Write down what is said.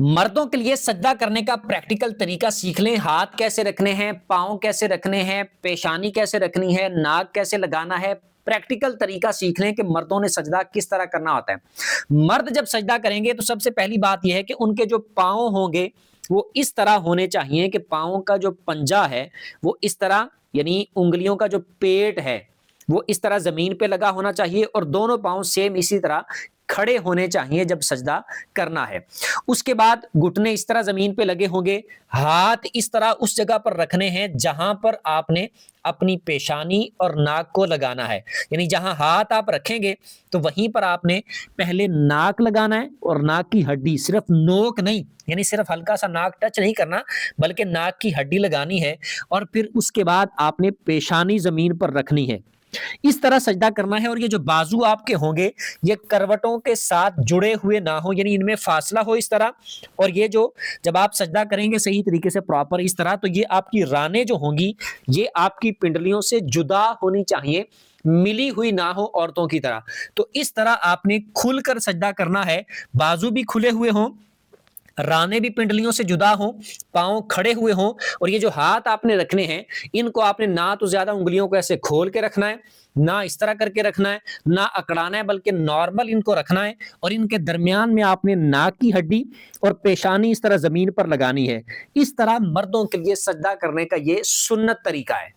मर्दों के लिए सजदा करने का प्रैक्टिकल तरीका सीख लें। हाथ कैसे रखने हैं, पाँव कैसे रखने हैं, पेशानी कैसे रखनी है, नाक कैसे लगाना है, प्रैक्टिकल तरीका सीख लें कि मर्दों ने सजदा किस तरह करना होता है। मर्द जब सजदा करेंगे तो सबसे पहली बात यह है कि उनके जो पाँव होंगे वो इस तरह होने चाहिए कि पाँव का जो पंजा है वो इस तरह, यानी उंगलियों का जो पेट है वो इस तरह जमीन पे लगा होना चाहिए और दोनों पाँव सेम इसी तरह खड़े होने चाहिए जब सजदा करना है। उसके बाद घुटने इस तरह जमीन पे लगे होंगे, हाथ इस तरह उस जगह पर रखने हैं जहां पर आपने अपनी पेशानी और नाक को लगाना है। यानी जहां हाथ आप रखेंगे तो वहीं पर आपने पहले नाक लगाना है और नाक की हड्डी, सिर्फ नोक नहीं, यानी सिर्फ हल्का सा नाक टच नहीं करना, बल्कि नाक की हड्डी लगानी है और फिर उसके बाद आपने पेशानी जमीन पर रखनी है। इस तरह सजदा करना है और ये जो बाजू आपके होंगे ये करवटों के साथ जुड़े हुए ना हो, यानी इनमें फासला हो इस तरह। और ये जो जब आप सजदा करेंगे सही तरीके से प्रॉपर इस तरह, तो ये आपकी रानें जो होंगी ये आपकी पिंडलियों से जुदा होनी चाहिए, मिली हुई ना हो औरतों की तरह। तो इस तरह आपने खुलकर सजदा करना है, बाजू भी खुले हुए हों, राने भी पिंडलियों से जुदा हों, पाँव खड़े हुए हों और ये जो हाथ आपने रखने हैं इनको आपने ना तो ज्यादा उंगलियों को ऐसे खोल के रखना है, ना इस तरह करके रखना है, ना अकड़ाना है, बल्कि नॉर्मल इनको रखना है और इनके दरमियान में आपने नाक की हड्डी और पेशानी इस तरह जमीन पर लगानी है। इस तरह मर्दों के लिए सजदा करने का ये सुन्नत तरीका है।